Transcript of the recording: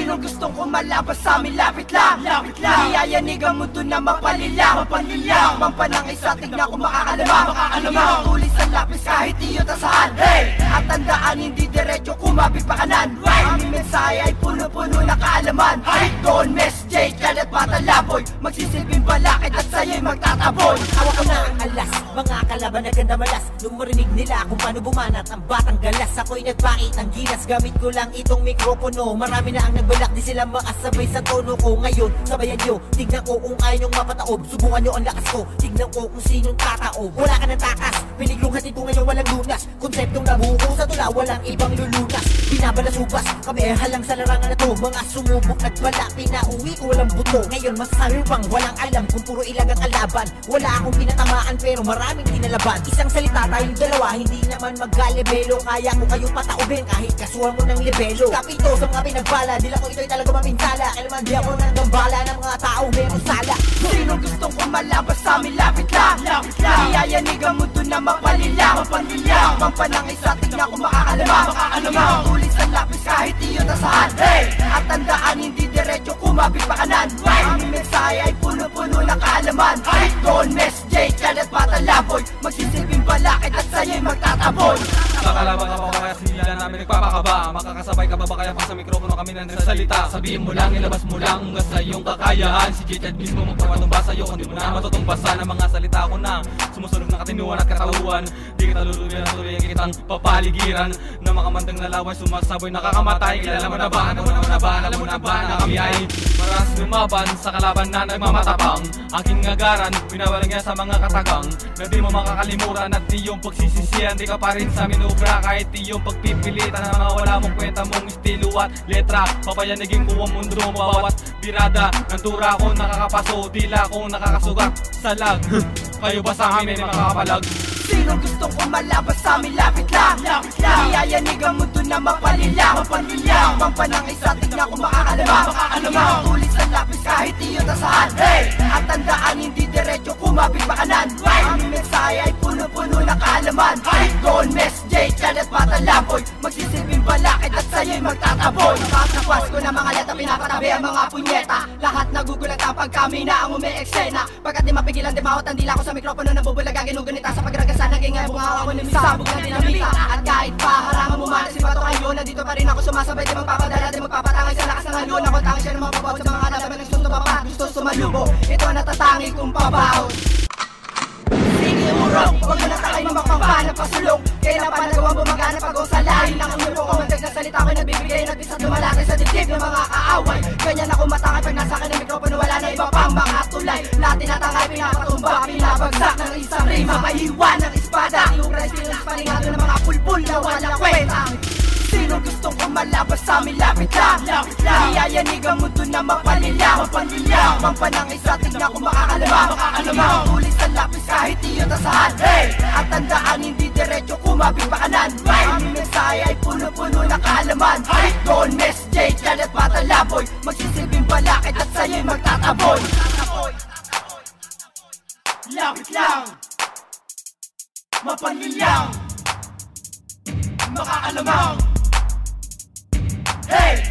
Sinong gustong kumalaban sa amin, lapit lang, lapit lang. Iyayanig ang mundo na mapalilang, mapalilang. Mampanang isa, tignan kung makakalamang, makakalamang. Tulis ang lapis kahit iyo tasahan, hey! At tandaan, hindi diretso kumapit pa kanan, right? Aming mensahe ay puno-puno na kaalaman, hey! Don, Mes, J, Jan at Batalaboy, magsisilbing balakid at sa'yo'y magtataboy. Hawak ko na ang alas, mga kalaban na ganda malas. Nung marinig nila kung paano bumanat ang batang galas, ako'y nagpait ang gilas, gamit ko lang itong mikropono. Marami na ang nagbalak, di sila makasabay sa tono ko. Ngayon, sabayan nyo, tignan ko kung ayaw nyong mapataob. Subukan nyo ang lakas ko, tignan ko kung sinong tataob. Wala ka ng takas, piniglong hatid ko ngayon walang lunas. Konseptong nabuko sa tula, walang ibang lulunas. Binabalasubas, kami ay halang sa larangan na to. Mga sumubok at bala, pinauwi ko walang buto. Ngayon masasabi pang walang alam kung puro ilag ang kalaban. Wala akong pinatamaan pero maraming tinalaban. Isang salita tayong dalawa, hindi naman magkalebelo. Kaya ko kayo pataubin kahit kasuhan mo ng lebelo. Kapito sa mga pinagbala, dila ko ito'y talaga mapinsala. Kailanman di ako nang gambala ng mga tao merong sala. Sinong gustong kumalaban sa amin, lapit lang, lapit lang. Iyayanig ang mundo na mapalilang, mapalilang. Mampanang isa, tignan kung makakalamang, makakalamang. Tulis ang lapis kahit iyo tasahan, hey! At tandaan, hindi diretso kumapit pa kanan, right? Aming mensahe ay puno-puno na kaalaman, hey! Don, Mes, J, Jan at Batalaboy, magsisilbing balakid at sa'yo'y magtataboy. Kakalaban ka pa kaya sila namin nagpapakaba. Makakasabay ka ba kaya pa sa mikropono kami na nagsalita? Sabihin mo lang, ilabas mo lang hanggang sa iyong kakayahan. Si J-Chat mismo magpapatumba sa'yo kung di mo na matutumbasa ng mga salita ko na sumusunod na katinuan at katauhan. Di kita luluyan at tuloy kitang papaligiran na makamandang nalaway sumasaboy nakakamatay. Kilala mo na ba? Alam mo na ba? Alam mo na ba na kami ay maras lumaban sa kalaban na nagmamatapang? Aking agaran, binawalan niya sa mga katagang na di mo makakalimutan at iyong pagsisisihan. Di ka pa rin sa minubra kahit iyong pagpipilitan na mawala mong kwenta mong estilo at letra. Papayanigin ko ang mundo mo bawat birada ng tura ko nakakapaso, dila ko nakakasugat sa lag. Kayo ba sa amin ay makakapalag? Sinong gustong kumalaban sa amin, lapit lang, lapit lang. Iyayanig ang mundo na mapalilang, mapalilang. Mampanang isa, tignan kung makakalamang, makakalamang. Tulis ang lapis kahit iyo tasahan, hey! At tandaan, hindi diretso kumapit pa kanan, right? Aming mensahe ay puno-puno na kaalaman, hey! Don, Mes, J, Jan at Batalaboy, magsisilbing balakid at sa'yo'y magtataboy. Nakatapas ko na mga leta, pinapatabi ang mga punyeta. Lahat nagugulat ang pag kami na ang umi-eksena. Pagkat di mapigilan, di mahot ang dila ko sa mikropono na bubulaga. Ginugunita sa pagragasa, naging bunga ako ng sabog na dinamita. At kahit pa harangan mo man si Bato kayo, nandito pa rin ako sumasabay. Di magpapadala, di magpapatangay sa lakas ng halon. Ako tangay siya na mapapaw sa mga laban ng gusto pa pa, gusto sumalubo. Ito ang natatangi kong pabaw. Sige urong, huwag mo na takay mamakpampan ng pasulong. Kailan pa nagawang bumagana pag kung sa lahin ng ulo ko. Mandag na salita ko'y nagbibigay ng bisat lumalaki sa dibdib ng mga kaaway. Ganyan ako matangay pag nasa akin ng mikropono, wala na iba pang mga tulay. Lahat tinatangay, pinapatumba, pinabagsak ng isang rima. Mahiwan ng espada, iugray silang paningado ng mga pulpul na walang kwenta. Sinong gustong kumalaban sa amin, lapit lang, lapit lang. Iyayanig ang mundo na mapalilang, mapalilang. Mampanang isa, tignan kung makakalamang, makakalamang. Tulis ang lapis kahit iyo tasahan, hey! At tandaan, hindi diretso kumapit pa kanan, right? Aming mensahe ay puno-puno na kaalaman, hey! Don, Mes, J, Jan at Batalaboy, magsisilbing balakid at sa'yo'y magtataboy. Lapit lang, mapalilang, makakalamang, hey!